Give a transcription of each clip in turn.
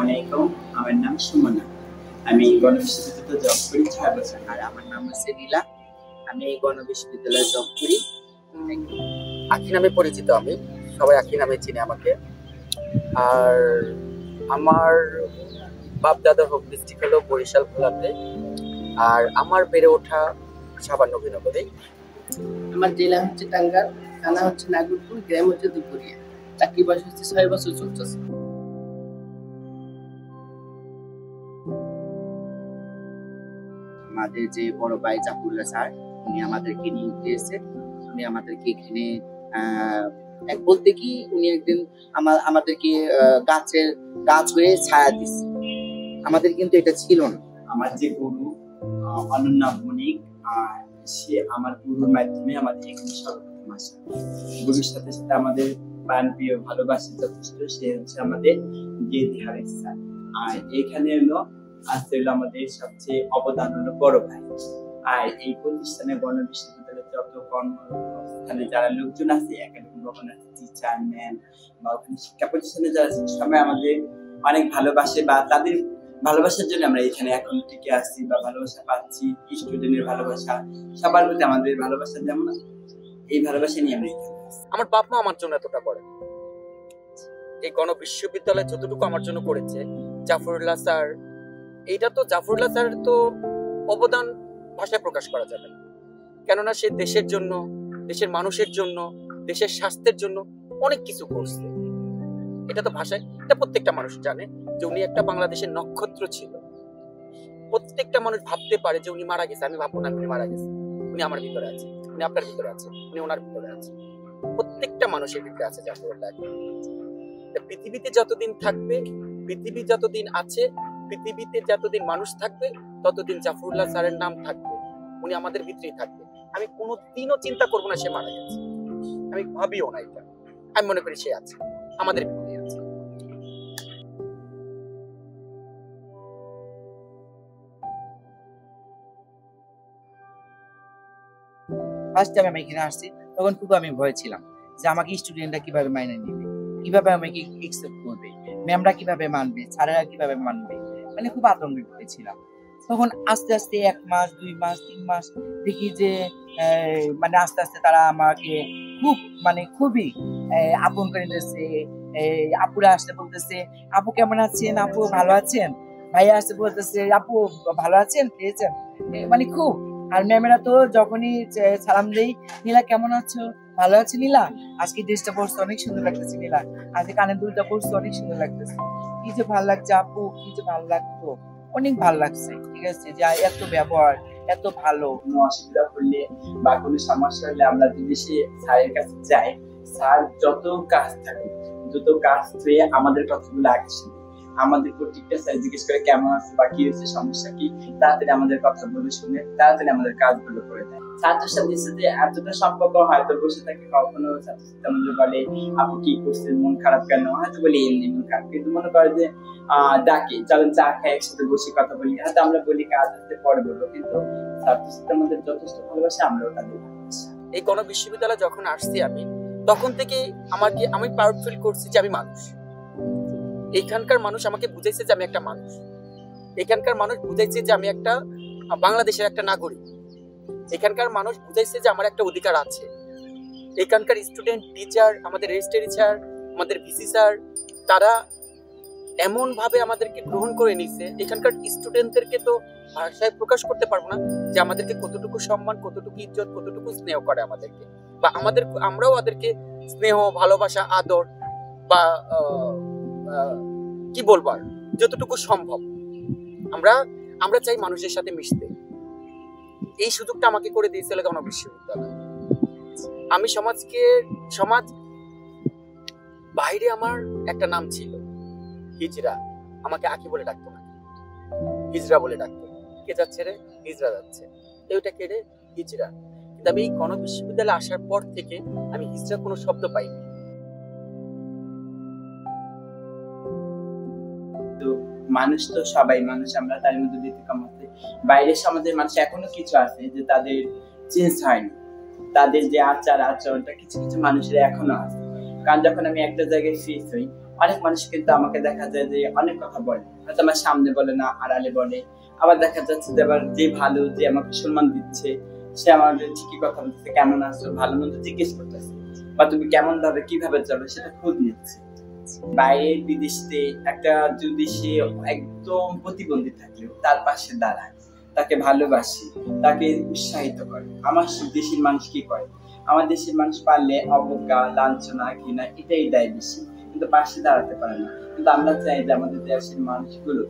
আলাইকুম, আমার নাম সুমনা। আমি গণবিশ্ববিদ্যালয়ে জব করি 6 বছর। আর আমার নাম হচ্ছে নীলা। আমি এই গণবিশ্ববিদ্যালয়ে জব করি। আখি নামে পরিচিত আমি, সবাই আখি নামে চিনে আমাকে। আর আমার বাপ দাদার হোম ডিস্ট্রিক্ট হলো বরিশাল ভোলাতে, আর আমার বেড়ে ওঠা সাবান নবীনগরে। আমার জেলা হচ্ছে টাঙ্গাইল, থানা হচ্ছে নাগরপুর, গ্রাম হচ্ছে দুপুরিয়া। চাকরি বয়স হচ্ছে 6 বছর চলতেছে। আমাদের যে বড় ভাই জাফরুল্লাহ স্যার, উনি আমাদেরকে নিয়ে গিয়েছে। উনি আমাদেরকে এখানে এক বলতে কি উনি একদিন আমাদেরকে গাছ হয়ে ছায়া দিচ্ছে। আমাদের কিন্তু এটা ছিল না। আমার যে গুরু অনন্যা বণিক, সে আমার গুরুর মাধ্যমে আমাদের এখানে সর্বপ্রথম আসে। গুরুর সাথে সাথে আমাদের প্রাণপ্রিয় ভালোবাসা যথেষ্ট, সে হচ্ছে আমাদের হারিস স্যার। আর এখানে হলো আজকে হলো আমাদের সবচেয়ে অবদান হলো বড় ভাই। আর এই প্রতিষ্ঠানে গণবিশ্ববিদ্যালয়ের যত কর্মস্থানে যারা লোকজন আছে, একাডেমিক ভবন আছে, টিচার ম্যান বা ওখানে শিক্ষা প্রতিষ্ঠানে যারা আছে, সবাই আমাদের অনেক ভালোবাসে বা তাদের ভালোবাসার জন্য আমরা এখানে এখন টিকে আসছি বা ভালোবাসা পাচ্ছি। স্টুডেন্টের ভালোবাসা, সবার প্রতি আমাদের ভালোবাসা, যেমন এই ভালোবাসা নিয়ে আমরা এখানে আসছি। আমার বাপ মা আমার জন্য এতটা করে, এই গণবিশ্ববিদ্যালয় যতটুকু আমার জন্য করেছে জাফরুল্লাহ স্যার, এইটা তো জাফরুল্লাহ স্যার তো অবদান ভাষায় প্রকাশ করা যাবে না। কেননা সে দেশের জন্য, দেশের মানুষের জন্য, দেশের স্বাস্থ্যের জন্য অনেক কিছু করছে। এটা তো ভাষায়, এটা প্রত্যেকটা মানুষ জানে যে উনি একটা বাংলাদেশের নক্ষত্র ছিল। প্রত্যেকটা মানুষ ভাবতে পারে যে উনি মারা গেছে, আমি ভাববো না উনি মারা গেছে। উনি আমার ভিতরে আছে, উনি আপনার ভিতরে আছে, উনি ওনার ভিতরে আছে, প্রত্যেকটা মানুষের ভিতরে আছে জাফরুল্লাহ। পৃথিবীতে যতদিন থাকবে, পৃথিবী যতদিন আছে, পৃথিবীতে যতদিন মানুষ থাকবে, ততদিন জাফরুল্লাহ স্যারের নাম থাকবে। উনি আমাদের ভিতরেই থাকবে। আমি কোনোদিনও চিন্তা করবো না সে মারা গেছে, আমি ভাবিও না এটা। আমি মনে করি সে আছে, আমাদের ভিতরেই আছে। ফার্স্ট টাইম আমি এখানে আসছি, তখন খুব আমি ভয় ছিলাম যে আমাকে স্টুডেন্টরা কিভাবে মাইনে নিবে, কিভাবে আমাকে একসেপ্ট করবে, ম্যামরা কিভাবে মানবে, স্যারেরা কিভাবে মানবে, মানে খুব আতঙ্কিত ছিলাম। তখন আস্তে আস্তে 1 মাস 2 মাস 3 মাস দেখি যে মানে আস্তে আস্তে তারা আমাকে খুবই আপন করে নিতেছে। আপুরা আসতে বলতেছে, আপু কেমন আছেন, আপু ভালো আছেন, ভাইয়া আসতে বলতেছে, আপু ভালো আছেন, পেয়েছেন, মানে খুব। আর ম্যামেরা তো যখনই সালাম দেই, নীলা কেমন আছো, ভালো আছো নীলা, আজকে ড্রেসটা পরছো অনেক সুন্দর লাগতেছে নীলা, আজকে কানের দুলটা পরছো অনেক সুন্দর লাগতেছে, কি যে ভালো লাগছে আপু, কি যে ভালো লাগতো, অনেক ভালো লাগছে। ঠিক আছে, যে এত ব্যবহার, এত ভালো। কোনো অসুবিধা হলে বা কোনো সমস্যা হলে আমরা যদি সে স্যারের কাছে যাই, স্যার যত কাজ থাকে, যত কাজ হয়ে আমাদের কথাগুলো আগে শুনে, আমাদের প্রত্যেকটা স্যার জিজ্ঞেস করে কেমন আছে বা কি হচ্ছে, সমস্যা কি, তাড়াতাড়ি আমাদের কথাগুলো শুনে তাড়াতাড়ি আমাদের কাজগুলো করে দেয়। ছাত্রছাত্রীর সাথে এতটা সম্পর্ক হয়তো বসে থাকে, কখনো ছাত্রছাত্রী আমাদের বলে আপু কি করছে, মন খারাপ কেন, হয়তো বলি এমনি মন খারাপ, কিন্তু মনে করে যে ডাকে চলেন চা খাই, একসাথে বসে কথা বলি, হয়তো আমরা বলি কাজ হতে পরে বলবো, কিন্তু ছাত্রছাত্রী আমাদের যথেষ্ট ভালোবাসে, আমরাও তাদের ভালোবাসি। এই গণবিশ্ববিদ্যালয়ে যখন আসছি আমি, তখন থেকে আমি প্রাউড ফিল করছি যে আমি মানুষ। এইখানকার মানুষ আমাকে বুঝাইছে যে আমি একটা মানুষ, এখানকার মানুষ বুঝাইছে যে আমি একটা বাংলাদেশের একটা নাগরিক, এখানকার মানুষ বুঝাইছে যে আমার একটা অধিকার আছে। এখানকার স্টুডেন্ট, টিচার, আমাদের রেজিস্ট্রার টিচার, আমাদের ভিসি স্যার, তারা এমন ভাবে আমাদেরকে গ্রহণ করে নিছে। এখানকার স্টুডেন্টদেরকে তো ভাষায় প্রকাশ করতে পারবো না যে আমাদেরকে কতটুকু সম্মান, কতটুকু ইজ্জত, কতটুকু স্নেহ করে আমাদেরকে, বা আমরাও ওদেরকে স্নেহ, ভালোবাসা, আদর বা কি বলবো আর যতটুকু সম্ভব আমরা চাই মানুষের সাথে মিশতে। এই সুযোগটা আমাকে করে দিয়েছিল গণবিশ্ববিদ্যালয়। আমি সমাজ বাইরে আমার একটা নাম ছিল হিজরা, আমাকে আঁকি বলে ডাকতো না, হিজরা বলে ডাকতো। কে যাচ্ছে রে, হিজরা যাচ্ছে, ওইটা কে রে, হিজরা। কিন্তু আমি এই গণবিশ্ববিদ্যালয়ে আসার পর থেকে আমি হিজরা কোনো শব্দ পাইনি। মানুষ তো সবাই মানুষ, আমরা তার মধ্যে ব্যতিক্রম আছে। বাইরের সমাজের মানুষ এখনো কিছু আছে যে তাদের চেঞ্জ হয়নি, তাদের যে আচার আচরণটা কিছু কিছু মানুষের এখনো আছে। কারণ যখন আমি একটা জায়গায় ফিক্স হই, অনেক মানুষ কিন্তু আমাকে দেখা যায় যে অনেক কথা বলে, হয়তো আমার সামনে বলে না, আড়ালে বলে। আবার দেখা যাচ্ছে যে আবার যে ভালো, যে আমাকে সম্মান দিচ্ছে, সে আমাদের ঠিকই কথা বলতেছে, কেমন আছো, ভালো মন্দ জিজ্ঞেস করতেছে, বা তুমি কেমন ভাবে কিভাবে চলো সেটা খোঁজ নিচ্ছে। বাইরে বিদেশে একটা যদি সে একদম প্রতিবন্ধী থাকলেও তার পাশে দাঁড়ায়, তাকে ভালোবাসি, তাকে উৎসাহিত করে। আমার দেশের মানুষ কি করে, আমার দেশের মানুষ পারলে অবজ্ঞা, লাঞ্ছনা, ঘৃণা এটাই দেয় বেশি, কিন্তু পাশে দাঁড়াতে পারে না। কিন্তু আমরা চাই যে আমাদের দেশের মানুষগুলো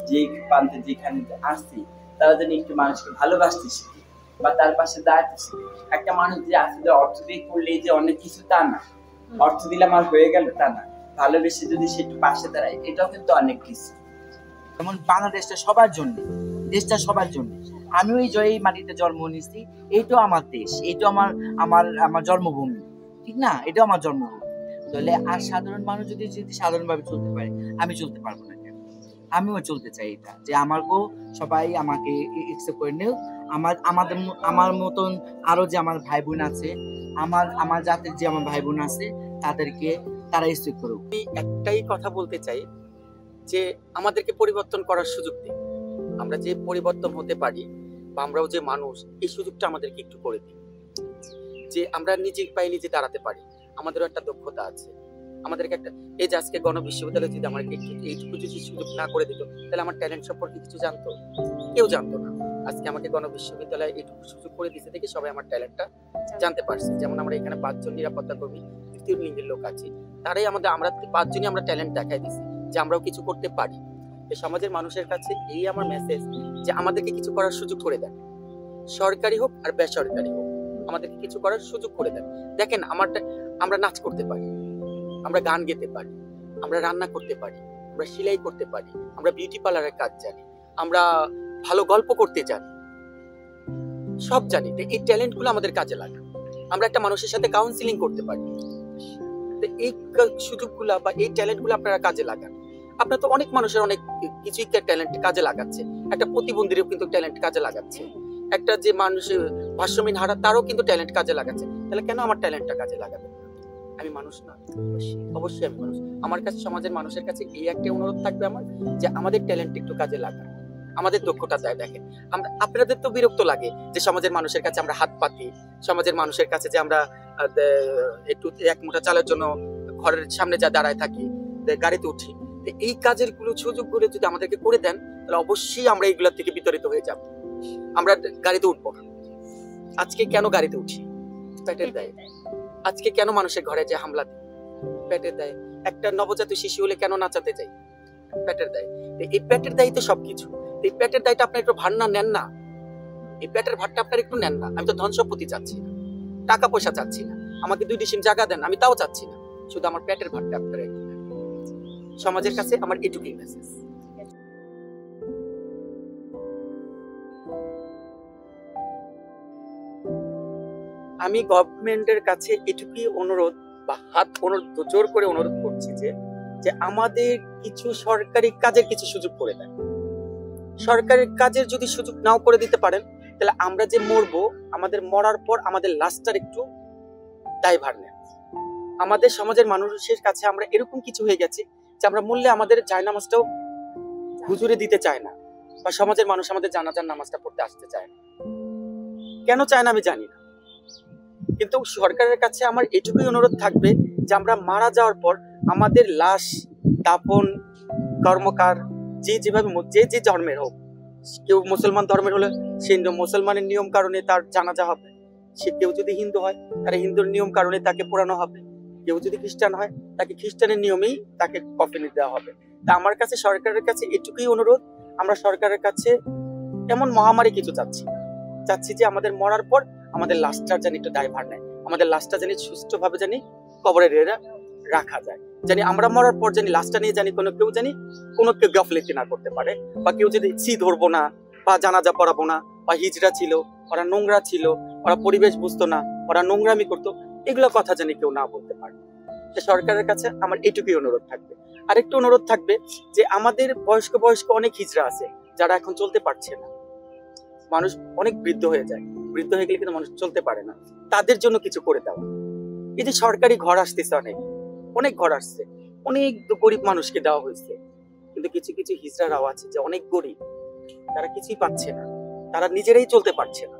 যে প্রান্তে যেখানে আসছে তারা যেন একটু মানুষকে ভালোবাসতে শিখে বা তার পাশে দাঁড়াতে শিখে। একটা মানুষ যে আসলে অর্থ দিয়ে করলেই যে অনেক কিছু তা না, অর্থ দিলাম আর হয়ে গেল তা না, ভালোবেসে যদি সে একটু পাশে দাঁড়ায় এটাও কিন্তু অনেক কিছু। যেমন বাংলাদেশটা সবার জন্য, দেশটা সবার জন্য। আমিও এই মাটিতে জন্ম নিয়েছি, এইটাও আমার দেশ, এইটাও আমার আমার আমার জন্মভূমি, ঠিক না? এটাও আমার জন্মভূমি। তাহলে আর সাধারণ মানুষ যদি সাধারণভাবে চলতে পারে, আমি চলতে পারবো না কেন? আমিও চলতে চাই এটা, যে আমাকেও সবাই আমাকে একসেপ্ট করে নেও। আমার মতন আরো যে আমার ভাই বোন আছে, আমার জাতের যে আমার ভাই বোন আছে, তাদেরকে তারা একসেপ্ট করুক। আমি একটাই কথা বলতে চাই যে আমাদেরকে পরিবর্তন করার সুযোগ দিন। আমরা যে পরিবর্তন হতে পারি বা আমরাও যে মানুষ, এই সুযোগটা আমাদেরকে একটু করে দিন, যে আমরা নিজের পায়ে নিজে দাঁড়াতে পারি। আমাদেরও একটা দক্ষতা আছে, আমাদেরকে একটা, এই যে আজকে গণবিশ্ববিদ্যালয় যদি আমাকে এইটুকু যদি সুযোগ না করে দিত, তাহলে আমার ট্যালেন্ট সম্পর্কে কিছু জানতো? কেউ জানতো না। আজকে আমাকে গণবিশ্ববিদ্যালয় এইটুকু সুযোগ করে দিতে দেখে সবাই আমার ট্যালেন্টটা জানতে পারছে। যেমন আমরা এখানে 5 জন নিরাপত্তা কর্মী, তৃতীয় লিঙ্গের লোক আছি, তারাই আমরা 5 জনই আমরা ট্যালেন্ট দেখাই দিচ্ছি যে আমরাও কিছু করতে পারি। এই সমাজের মানুষের কাছে এই আমার মেসেজ, যে আমাদেরকে কিছু করার সুযোগ করে দেন, সরকারি হোক আর বেসরকারি হোক, আমাদেরকে কিছু করার সুযোগ করে দেন। দেখেন আমরা নাচ করতে পারি, আমরা গান গেতে পারি, আমরা রান্না করতে পারি, আমরা সেলাই করতে পারি, আমরা বিউটি পার্লারের কাজ জানি, আমরা ভালো গল্প করতে জানি, সব জানি। এই ট্যালেন্ট গুলো আমাদের কাজে লাগে। আমরা একটা মানুষের সাথে কাউন্সিলিং করতে পারি। এই সুযোগগুলা বা এই ট্যালেন্ট গুলো আপনারা কাজে লাগান। আপনার তো অনেক মানুষের অনেক কিছুই ট্যালেন্ট কাজে লাগাচ্ছে, একটা প্রতিবন্ধীরও কিন্তু ট্যালেন্ট কাজে লাগাচ্ছে, একটা যে মানুষের ভাষ্যহীন হারা তারও কিন্তু ট্যালেন্ট কাজে লাগাচ্ছে। তাহলে কেন আমার ট্যালেন্টটা কাজে লাগাবে? আমি মানুষ না? অবশ্যই আমি মানুষ। আমার কাছে সমাজের মানুষের কাছে এই একটা অনুরোধ থাকবে আমার, যে আমাদের ট্যালেন্ট একটু কাজে লাগান, আমাদের দক্ষতা দেয়। দেখেন আপনাদের তো বিরক্ত লাগে যে সমাজের মানুষের কাছে আমরা হাত পাতি, সমাজের মানুষের কাছে যে আমরা একটু এক মুঠা চালের জন্য ঘরের সামনে যা দাঁড়ায় থাকি, গাড়িতে উঠি। এই কাজের সুযোগ গুলো যদি আমাদেরকে করে দেন, তাহলে অবশ্যই আমরা এইগুলোর থেকে বিতাড়িত হয়ে যাব। আমরা গাড়িতে উঠবো না। আজকে কেন গাড়িতে উঠি? পেটের দায়ে। আজকে কেন মানুষের ঘরে যে হামলা দিই? পেটের দায়ে। একটা নবজাত শিশু হলে কেন নাচাতে যাই? পেটের দায়ে। এই পেটের দায়ী তো সবকিছু। এই পেটের দায়টা আপনি একটু ভার না নেন না, এই পেটের ভারটা আপনার একটু নেন না। আমি তো ধন সম্পত্তি চাচ্ছি না, টাকা পয়সা চাচ্ছি না, আমাকে 2 ডিসিম জায়গা দেন, আমি তাও চাচ্ছি না, শুধু আমার পেটের ভারটা আপনারা একটু নেন। সমাজের কাছে আমার এটুকুই মেসেজ। আমি গভর্নমেন্টের কাছে এটুকুই অনুরোধ বা জোর করে অনুরোধ করছি যে আমাদের কিছু সরকারি কাজের কিছু সুযোগ করে দেন। সরকারি কাজের যদি সুযোগ নাও করে দিতে পারেন, তাহলে আমরা যে মরবো, আমাদের মরার পর আমাদের লাশটার একটু দায়ভার নেন। আমাদের সমাজের মানুষের কাছে আমরা এরকম কিছু হয়ে গেছি যে আমরা মরলে আমাদের জায়নামাজটাও হুজুরে দিতে চায় না, বা সমাজের মানুষ আমাদের জানাজার নামাজটা পড়তে আসতে চায় না। কেন চায় না আমি জানি না, কিন্তু সরকারের কাছে আমার এটুকুই অনুরোধ থাকবে যে আমরা মারা যাওয়ার পর আমাদের লাশ দাফন কর্মকার যেভাবে যে ধর্মের হোক, কেউ মুসলমান ধর্মের হলে সেই মুসলমানের নিয়ম কারণে তার জানাজা হবে, সে কেউ যদি হিন্দু হয় তাহলে হিন্দুর নিয়ম কারণে তাকে পোড়ানো হবে, কেউ যদি খ্রিস্টান হয় তাকে খ্রিস্টানের নিয়মেই তাকে কফিনে দেওয়া হবে। তা আমার কাছে সরকারের কাছে এটুকুই অনুরোধ, আমরা সরকারের কাছে এমন মহামারী কিছু চাচ্ছি যে আমাদের মরার পর আমাদের লাশটার জানি একটু দায়ভার নেয়, আমাদের লাশটা জানি সুষ্ঠুভাবে জানি কবরে রাখা যায়, জানি আমরা মরার পর জানি লাশটা নিয়ে জানি কোনো কেউ গাফলেতি না করতে পারে, বা কেউ যদি ধরবো না বা জানাজা পড়াবো না, বা হিজড়া ছিল, ওরা নোংরা ছিল, ওরা পরিবেশ বুঝতো না, ওরা নোংরামি করতো, এগুলো কথা জানি কেউ না বলতে পারে। সরকারের কাছে আমার এটুকুই অনুরোধ থাকবে। আরেকটু অনুরোধ থাকবে যে আমাদের বয়স্ক অনেক হিজড়া আছে যারা এখন চলতে পারছে না, মানুষ অনেক বৃদ্ধ হয়ে যায়, বৃদ্ধ হয়ে গেলে কিন্তু মানুষ চলতে পারে না, তাদের জন্য কিছু করে দেওয়া। এই যে সরকারি ঘর আসতেছে, অনেক ঘর আসছে, অনেক গরিব মানুষকে দেওয়া হয়েছে, কিন্তু কিছু কিছু হিজড়ারাও আছে যে অনেক গরিব, তারা কিছুই পাচ্ছে না, তারা নিজেরাই চলতে পারছে না।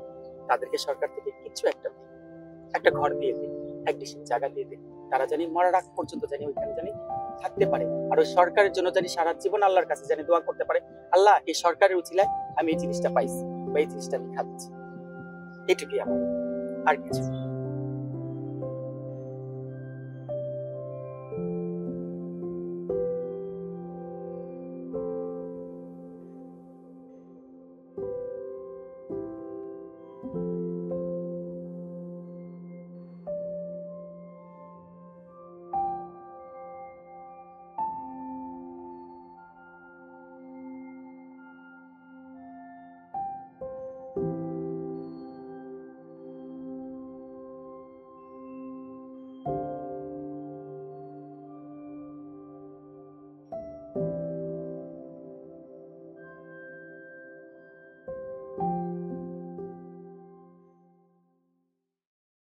তাদেরকে সরকার থেকে কিছু একটা ঘর দিয়ে দিন, এক ডিসিম জায়গা দিয়ে দিন, তারা জানি মরার আগ পর্যন্ত জানি ওইখানে জানি থাকতে পারে। আর ওই সরকারের জন্য জানি সারা জীবন আল্লাহর কাছে জানি দোয়া করতে পারে, আল্লাহ এই সরকারের উচিলায় আমি এই জিনিসটা পাইছি বা এই জিনিসটা আমি খাচ্ছি। এটুকুই আমার, আর কিছু